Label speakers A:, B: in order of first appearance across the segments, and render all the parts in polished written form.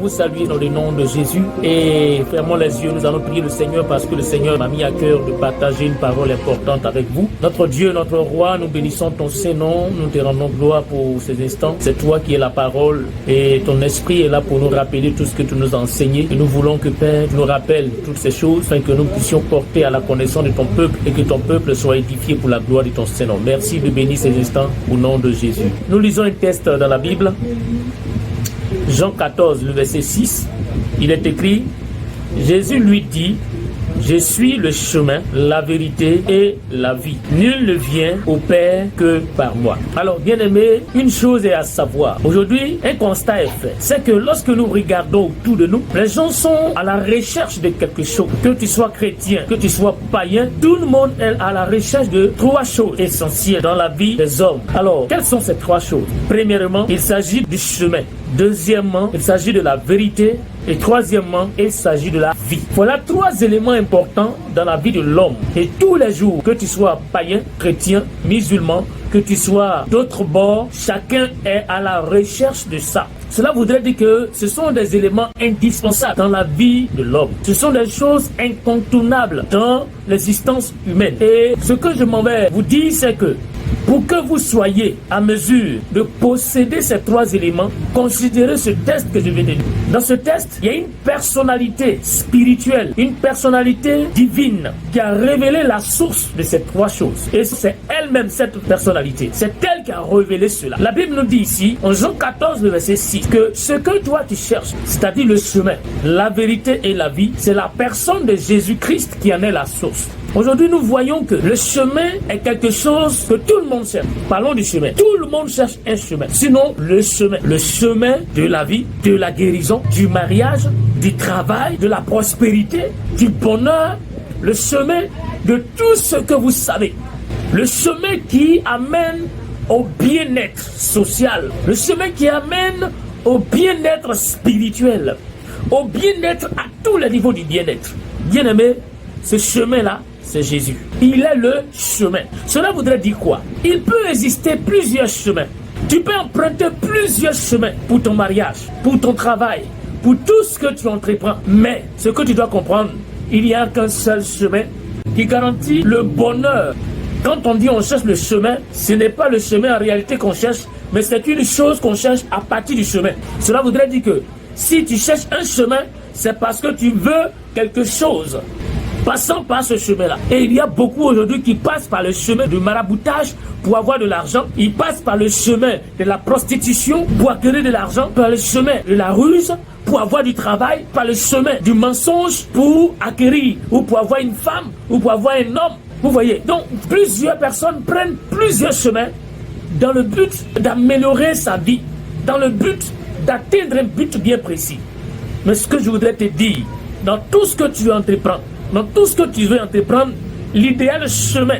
A: vous saluer dans le nom de Jésus et fermons les yeux. Nous allons prier le Seigneur parce que le Seigneur m'a mis à cœur de partager une parole importante avec vous. Notre Dieu, notre Roi, nous bénissons ton Saint-Nom. Nous te rendons gloire pour ces instants. C'est toi qui es la parole et ton esprit est là pour nous rappeler tout ce que tu nous as enseigné. Et nous voulons que Père nous rappelle toutes ces choses afin que nous puissions porter à la connaissance de ton peuple et que ton peuple soit édifié pour la gloire de ton Saint-Nom. Merci de bénir ces instants au nom de Jésus. Nous lisons un texte dans la Bible. Jean 14, le verset 6, il est écrit, Jésus lui dit, je suis le chemin, la vérité et la vie. Nul ne vient au Père que par moi. Alors, bien-aimés, une chose est à savoir. Aujourd'hui, un constat est fait. C'est que lorsque nous regardons autour de nous, les gens sont à la recherche de quelque chose. Que tu sois chrétien, que tu sois païen, tout le monde est à la recherche de trois choses essentielles dans la vie des hommes. Alors, quelles sont ces trois choses? Premièrement, il s'agit du chemin. Deuxièmement, il s'agit de la vérité. Et troisièmement, il s'agit de la vie. Voilà trois éléments importants dans la vie de l'homme. Et tous les jours, que tu sois païen, chrétien, musulman, que tu sois d'autre bord, chacun est à la recherche de ça. Cela voudrait dire que ce sont des éléments indispensables dans la vie de l'homme. Ce sont des choses incontournables dans l'existence humaine. Et ce que je m'en vais vous dire, c'est que pour que vous soyez à mesure de posséder ces trois éléments, considérez ce test que je vais donner. Dans ce test, il y a une personnalité spirituelle, une personnalité divine qui a révélé la source de ces trois choses. Et c'est elle-même, cette personnalité. C'est elle qui a révélé cela. La Bible nous dit ici, en Jean 14, le verset 6, que ce que toi tu cherches, c'est-à-dire le chemin, la vérité et la vie, c'est la personne de Jésus-Christ qui en est la source. Aujourd'hui, nous voyons que le chemin est quelque chose que tout le monde cherche. Parlons du chemin. Tout le monde cherche un chemin. Sinon, le chemin de la vie, de la guérison, du mariage, du travail, de la prospérité, du bonheur, le chemin de tout ce que vous savez. Le chemin qui amène au bien-être social. Le chemin qui amène au bien-être spirituel. Au bien-être à tous les niveaux du bien-être. Bien-aimé, ce chemin-là, c'est Jésus. Il est le chemin. Cela voudrait dire quoi? Il peut exister plusieurs chemins. Tu peux emprunter plusieurs chemins pour ton mariage, pour ton travail, pour tout ce que tu entreprends. Mais ce que tu dois comprendre, il n'y a qu'un seul chemin qui garantit le bonheur. Quand on dit on cherche le chemin, ce n'est pas le chemin en réalité qu'on cherche, mais c'est une chose qu'on cherche à partir du chemin. Cela voudrait dire que si tu cherches un chemin, c'est parce que tu veux quelque chose. Passant par ce chemin-là. Et il y a beaucoup aujourd'hui qui passent par le chemin du maraboutage pour avoir de l'argent. Ils passent par le chemin de la prostitution pour acquérir de l'argent, par le chemin de la ruse pour avoir du travail, par le chemin du mensonge pour acquérir ou pour avoir une femme ou pour avoir un homme. Vous voyez, donc plusieurs personnes prennent plusieurs chemins dans le but d'améliorer sa vie, dans le but d'atteindre un but bien précis. Mais ce que je voudrais te dire, dans tout ce que tu entreprends, dans tout ce que tu veux entreprendre, l'idéal chemin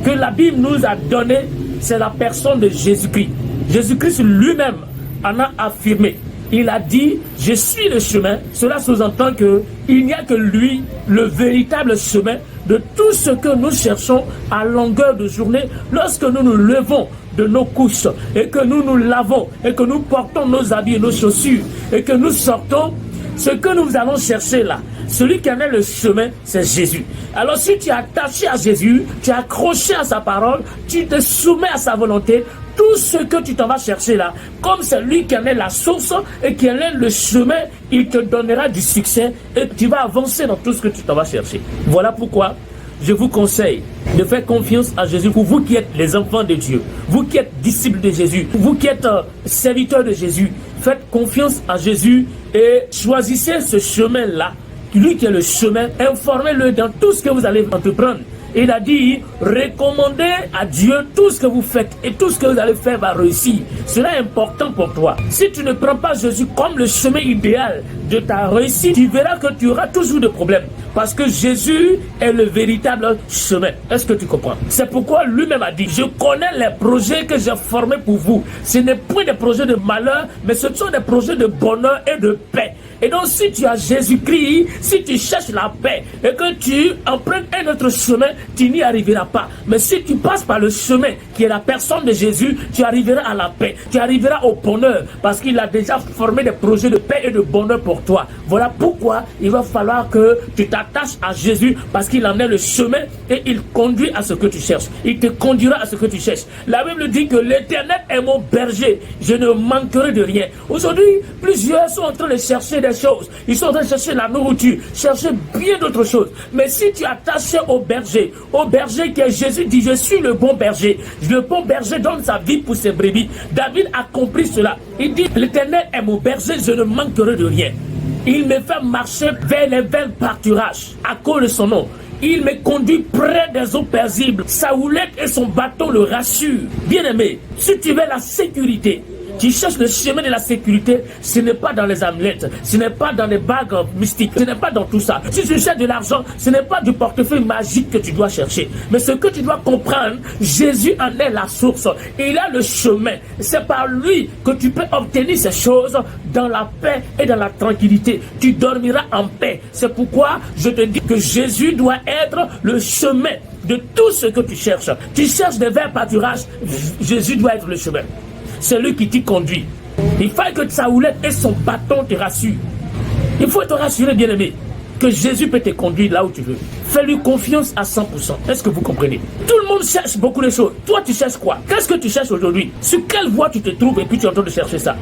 A: que la Bible nous a donné, c'est la personne de Jésus-Christ. Jésus-Christ lui-même en a affirmé. Il a dit, je suis le chemin. Cela sous-entend qu'il n'y a que lui, le véritable chemin de tout ce que nous cherchons à longueur de journée lorsque nous nous levons de nos couches et que nous nous lavons et que nous portons nos habits et nos chaussures et que nous sortons. Ce que nous allons chercher là, celui qui en est le chemin, c'est Jésus. Alors si tu es attaché à Jésus, tu es accroché à sa parole, tu te soumets à sa volonté, tout ce que tu t'en vas chercher là, comme c'est lui qui en est la source et qui en est le chemin, il te donnera du succès et tu vas avancer dans tout ce que tu t'en vas chercher. Voilà pourquoi je vous conseille de faire confiance à Jésus pour vous qui êtes les enfants de Dieu, vous qui êtes disciples de Jésus, vous qui êtes serviteurs de Jésus. Faites confiance à Jésus et choisissez ce chemin-là, lui qui est le chemin, informez-le dans tout ce que vous allez entreprendre. Il a dit, recommandez à Dieu tout ce que vous faites et tout ce que vous allez faire va réussir. Cela est important pour toi. Si tu ne prends pas Jésus comme le chemin idéal de ta réussite, tu verras que tu auras toujours des problèmes. Parce que Jésus est le véritable chemin. Est-ce que tu comprends? C'est pourquoi lui-même a dit, je connais les projets que j'ai formés pour vous. Ce n'est point des projets de malheur, mais ce sont des projets de bonheur et de paix. Et donc, si tu as Jésus-Christ, si tu cherches la paix et que tu empruntes un autre chemin, tu n'y arriveras pas. Mais si tu passes par le chemin qui est la personne de Jésus, tu arriveras à la paix, tu arriveras au bonheur, parce qu'il a déjà formé des projets de paix et de bonheur pour toi. Voilà pourquoi il va falloir que tu t'attaches à Jésus, parce qu'il en est le chemin et il conduit à ce que tu cherches. Il te conduira à ce que tu cherches. La Bible dit que l'Éternel est mon berger, je ne manquerai de rien. Aujourd'hui, plusieurs sont en train de chercher des choses. Ils sont en train de chercher la nourriture, chercher bien d'autres choses. Mais si tu es attaché au berger qui est Jésus, dit je suis le bon berger. Le bon berger donne sa vie pour ses brebis. David a compris cela. Il dit l'Éternel est mon berger, je ne manquerai de rien. Il me fait marcher vers les verts pâturages à cause de son nom. Il me conduit près des eaux paisibles. Sa houlette et son bâton le rassurent. Bien-aimé, si tu veux la sécurité, tu cherches le chemin de la sécurité, ce n'est pas dans les amulettes, ce n'est pas dans les bagues mystiques, ce n'est pas dans tout ça. Si tu cherches de l'argent, ce n'est pas du portefeuille magique que tu dois chercher. Mais ce que tu dois comprendre, Jésus en est la source. Il a le chemin. C'est par lui que tu peux obtenir ces choses dans la paix et dans la tranquillité. Tu dormiras en paix. C'est pourquoi je te dis que Jésus doit être le chemin de tout ce que tu cherches. Tu cherches des verts pâturages, Jésus doit être le chemin. C'est lui qui t'y conduit. Il faut que sa houlette et son bâton te rassurent. Il faut te rassurer, bien-aimé, que Jésus peut te conduire là où tu veux. Fais-lui confiance à 100%. Est-ce que vous comprenez? Tout le monde cherche beaucoup de choses. Toi, tu cherches quoi? Qu'est-ce que tu cherches aujourd'hui? Sur quelle voie tu te trouves et puis tu es en train de chercher ça?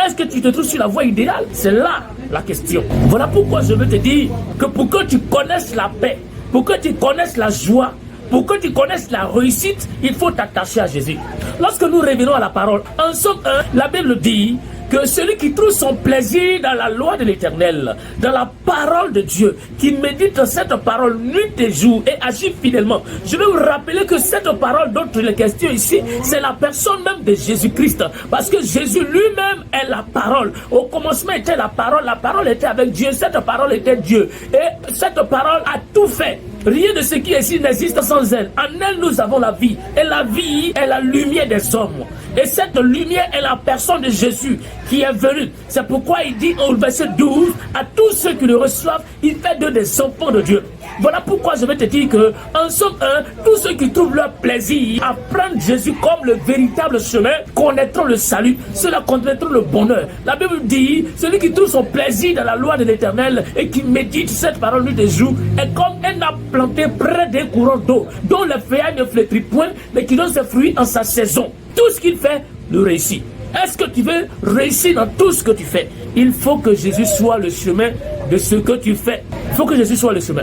A: Est-ce que tu te trouves sur la voie idéale? C'est là la question. Voilà pourquoi je veux te dire que pour que tu connaisses la paix, pour que tu connaisses la joie, pour que tu connaisses la réussite, il faut t'attacher à Jésus. Lorsque nous revenons à la parole, en Somme 1, la Bible dit que celui qui trouve son plaisir dans la loi de l'Éternel, dans la parole de Dieu, qui médite cette parole nuit et jour et agit fidèlement. Je vais vous rappeler que cette parole dont il est question ici, c'est la personne même de Jésus-Christ. Parce que Jésus lui-même est la parole. Au commencement était la parole était avec Dieu, cette parole était Dieu. Et cette parole a tout fait. Rien de ce qui est ici n'existe sans elle. En elle, nous avons la vie. Et la vie est la lumière des hommes. Et cette lumière est la personne de Jésus qui est venue. C'est pourquoi il dit au verset 12, à tous ceux qui le reçoivent, il fait d'eux des enfants de Dieu. Voilà pourquoi je vais te dire que, en Somme 1, tous ceux qui trouvent leur plaisir à prendre Jésus comme le véritable chemin, connaîtront le salut, ceux-là connaîtront le bonheur. La Bible dit, celui qui trouve son plaisir dans la loi de l'Éternel et qui médite cette parole nuit et jour, est comme un arbre planté près d'un courant d'eau, dont le feuillage ne flétrit point, mais qui donne ses fruits en sa saison. Tout ce qu'il fait, le réussit. Est-ce que tu veux réussir dans tout ce que tu fais? Il faut que Jésus soit le chemin de ce que tu fais. Il faut que Jésus soit le chemin.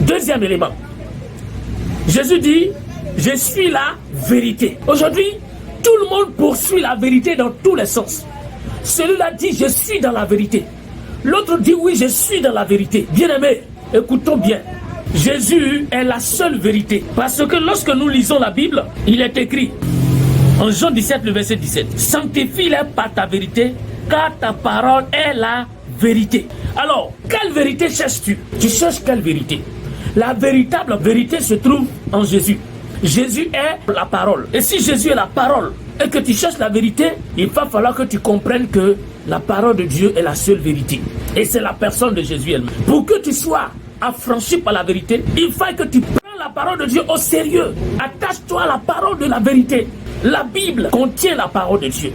A: Deuxième élément. Jésus dit, je suis la vérité. Aujourd'hui, tout le monde poursuit la vérité dans tous les sens. Celui-là dit, je suis dans la vérité. L'autre dit, oui, je suis dans la vérité. Bien-aimés, écoutons bien. Jésus est la seule vérité. Parce que lorsque nous lisons la Bible, il est écrit, en Jean 17, le verset 17, sanctifie-les par ta vérité, car ta parole est la vérité. Alors, quelle vérité cherches-tu? Tu cherches quelle vérité? La véritable vérité se trouve en Jésus. Jésus est la parole. Et si Jésus est la parole et que tu cherches la vérité, il va falloir que tu comprennes que la parole de Dieu est la seule vérité. Et c'est la personne de Jésus elle-même. Pour que tu sois affranchi par la vérité, il faut que tu prennes la parole de Dieu au sérieux. Attache-toi à la parole de la vérité. La Bible contient la parole de Dieu.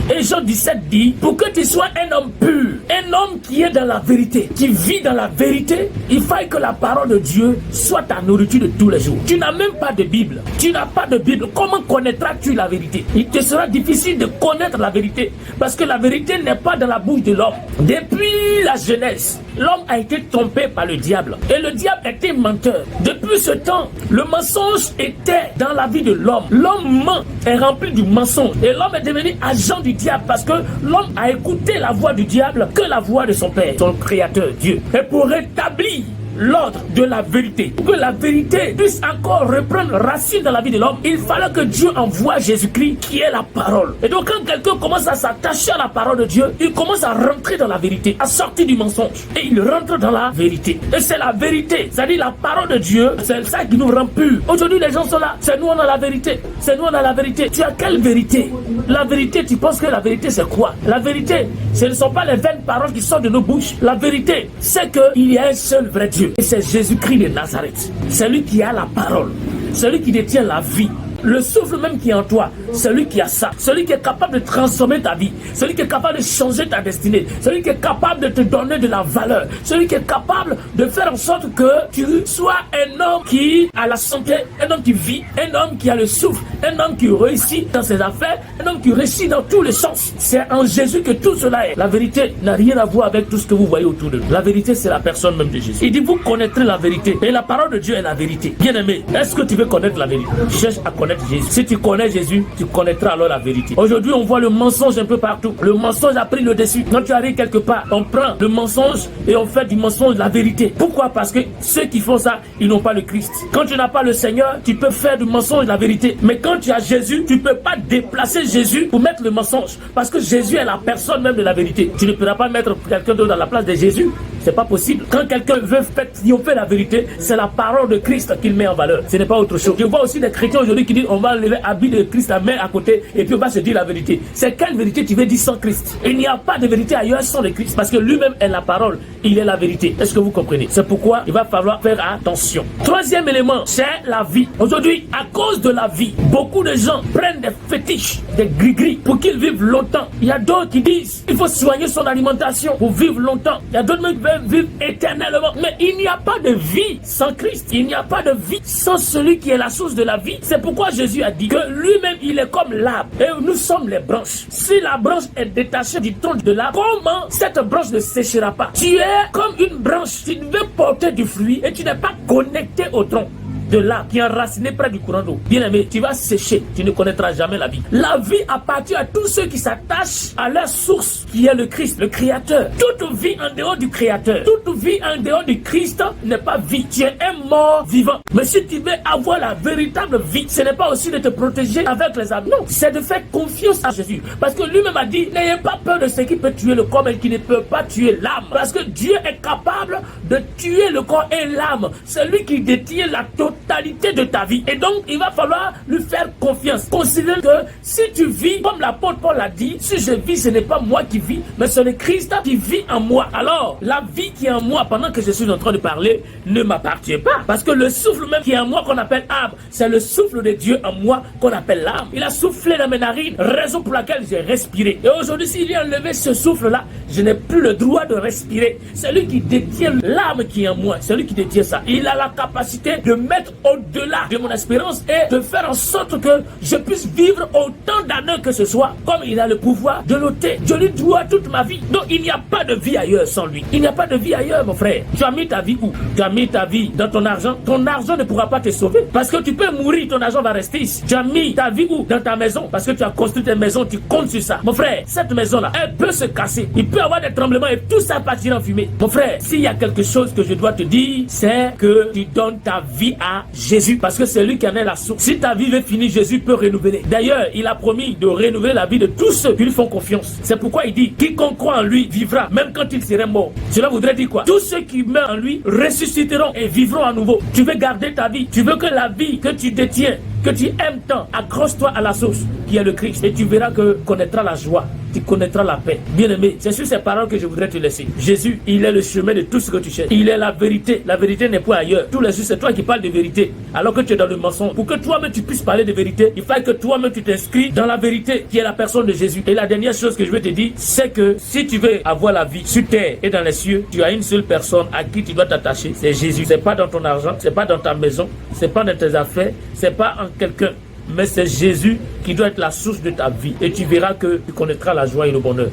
A: Et Jean 17 dit, pour que tu sois un homme pur, un homme qui est dans la vérité, qui vit dans la vérité, il faut que la parole de Dieu soit ta nourriture de tous les jours. Tu n'as même pas de Bible. Tu n'as pas de Bible. Comment connaîtras-tu la vérité? Il te sera difficile de connaître la vérité, parce que la vérité n'est pas dans la bouche de l'homme. Depuis la jeunesse, l'homme a été trompé par le diable. Et le diable était menteur. Depuis ce temps, le mensonge était dans la vie de l'homme. L'homme ment, est rempli du mensonge. Et l'homme est devenu agent du diable parce que l'homme a écouté la voix du diable que la voix de son Père, son Créateur, Dieu. Et pour rétablir l'ordre de la vérité, pour que la vérité puisse encore reprendre racine dans la vie de l'homme, il fallait que Dieu envoie Jésus-Christ qui est la parole. Et donc quand quelqu'un commence à s'attacher à la parole de Dieu, il commence à rentrer dans la vérité, à sortir du mensonge, et il rentre dans la vérité. Et c'est la vérité, c'est-à-dire la parole de Dieu, c'est ça qui nous rend purs. Aujourd'hui les gens sont là, c'est nous on a la vérité, c'est nous on a la vérité. Tu as quelle vérité? La vérité, tu penses que la vérité c'est quoi? La vérité, ce ne sont pas les vaines paroles qui sortent de nos bouches. La vérité, c'est qu'il y a un seul vrai Dieu. Et c'est Jésus-Christ de Nazareth. C'est lui qui a la parole. C'est lui qui détient la vie. Le souffle même qui est en toi, celui qui a ça, celui qui est capable de transformer ta vie, celui qui est capable de changer ta destinée, celui qui est capable de te donner de la valeur, celui qui est capable de faire en sorte que tu sois un homme qui a la santé, un homme qui vit, un homme qui a le souffle, un homme qui réussit dans ses affaires, un homme qui réussit dans tous les sens. C'est en Jésus que tout cela est. La vérité n'a rien à voir avec tout ce que vous voyez autour de nous. La vérité, c'est la personne même de Jésus. Il dit, vous connaîtrez la vérité. Et la parole de Dieu est la vérité. Bien-aimé, est-ce que tu veux connaître la vérité? Cherche à connaître Jésus. Si tu connais Jésus, tu connaîtras alors la vérité. Aujourd'hui, on voit le mensonge un peu partout. Le mensonge a pris le dessus. Quand tu arrives quelque part, on prend le mensonge et on fait du mensonge la vérité. Pourquoi? Parce que ceux qui font ça, ils n'ont pas le Christ. Quand tu n'as pas le Seigneur, tu peux faire du mensonge la vérité. Mais quand tu as Jésus, tu ne peux pas déplacer Jésus pour mettre le mensonge. Parce que Jésus est la personne même de la vérité. Tu ne pourras pas mettre quelqu'un d'autre dans la place de Jésus. C'est pas possible. Quand quelqu'un veut faire triompher la vérité, c'est la parole de Christ qu'il met en valeur. Ce n'est pas autre chose. Je vois aussi des chrétiens aujourd'hui qui disent on va enlever l'habit de Christ, la main à côté, et puis on va se dire la vérité. C'est quelle vérité tu veux dire sans Christ? Il n'y a pas de vérité ailleurs sans le Christ, parce que lui-même est la parole. Il est la vérité. Est-ce que vous comprenez? C'est pourquoi il va falloir faire attention. Troisième élément, c'est la vie. Aujourd'hui, à cause de la vie, beaucoup de gens prennent des fétiches, des gris-gris, pour qu'ils vivent longtemps. Il y a d'autres qui disent il faut soigner son alimentation pour vivre longtemps. Il y a d'autres qui veulent vivre éternellement. Mais il n'y a pas de vie sans Christ. Il n'y a pas de vie sans celui qui est la source de la vie. C'est pourquoi Jésus a dit que lui-même, il est comme l'arbre et nous sommes les branches. Si la branche est détachée du tronc de l'arbre, comment cette branche ne séchera pas? Tu es comme une branche. Tu veux porter du fruit et tu n'es pas connecté au tronc de l'arbre qui est enraciné près du courant d'eau. Bien aimé, tu vas sécher, tu ne connaîtras jamais la vie. La vie appartient à tous ceux qui s'attachent à leur source, qui est le Christ, le Créateur. Toute vie en dehors du Créateur, toute vie en dehors du Christ n'est pas vie. Tu es un mort vivant. Mais si tu veux avoir la véritable vie, ce n'est pas aussi de te protéger avec les âmes. Non, c'est de faire confiance à Jésus. Parce que lui-même a dit, n'ayez pas peur de ce qui peut tuer le corps, mais qui ne peut pas tuer l'âme. Parce que Dieu est capable de tuer le corps et l'âme. C'est lui qui détient la totalité de ta vie. Et donc, il va falloir lui faire confiance. Considère que si tu vis, comme l'apôtre Paul a dit, si je vis, ce n'est pas moi qui vis, mais c'est le Christ qui vit en moi. Alors, la vie qui est en moi, pendant que je suis en train de parler, ne m'appartient pas. Parce que le souffle même qui est en moi, qu'on appelle âme, c'est le souffle de Dieu en moi, qu'on appelle l'âme. Il a soufflé dans mes narines, raison pour laquelle j'ai respiré. Et aujourd'hui, s'il a enlevé ce souffle-là, je n'ai plus le droit de respirer. C'est lui qui détient l'âme qui est en moi. C'est lui qui détient ça. Il a la capacité de mettre au-delà de mon espérance et de faire en sorte que je puisse vivre autant d'années que ce soit, comme il a le pouvoir de l'ôter. Je lui dois toute ma vie. Donc il n'y a pas de vie ailleurs sans lui. Il n'y a pas de vie ailleurs, mon frère. Tu as mis ta vie où? Tu as mis ta vie dans ton argent. Ton argent ne pourra pas te sauver. Parce que tu peux mourir, ton argent va rester ici. Tu as mis ta vie où? Dans ta maison. Parce que tu as construit ta maison, tu comptes sur ça. Mon frère, cette maison-là, elle peut se casser. Il peut y avoir des tremblements et tout ça partira en fumée. Mon frère, s'il y a quelque chose que je dois te dire, c'est que tu donnes ta vie à Jésus. Parce que c'est lui qui en est la source. Si ta vie est finie, Jésus peut renouveler. D'ailleurs, il a promis de renouveler la vie de tous ceux qui lui font confiance. C'est pourquoi il dit, quiconque croit en lui vivra, même quand il serait mort. Cela voudrait dire quoi? Tous ceux qui meurent en lui ressusciteront et vivront à nouveau. Tu veux garder ta vie. Tu veux que la vie que tu détiens, que tu aimes tant, accroche-toi à la source qui est le Christ. Et tu verras que tu connaîtras la joie. Tu connaîtras la paix. Bien-aimé, c'est sur ces paroles que je voudrais te laisser. Jésus, il est le chemin de tout ce que tu cherches. Il est la vérité. La vérité n'est pas ailleurs. Tous les jours, c'est toi qui parles de vérité, alors que tu es dans le mensonge. Pour que toi-même tu puisses parler de vérité, il faut que toi-même tu t'inscris dans la vérité qui est la personne de Jésus. Et la dernière chose que je veux te dire, c'est que si tu veux avoir la vie sur terre et dans les cieux, tu as une seule personne à qui tu dois t'attacher. C'est Jésus. C'est pas dans ton argent, c'est pas dans ta maison, c'est pas dans tes affaires, c'est pas en quelqu'un. Mais c'est Jésus qui doit être la source de ta vie. Et tu verras que tu connaîtras la joie et le bonheur.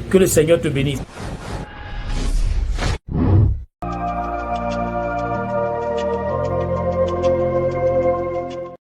A: Que le Seigneur te bénisse.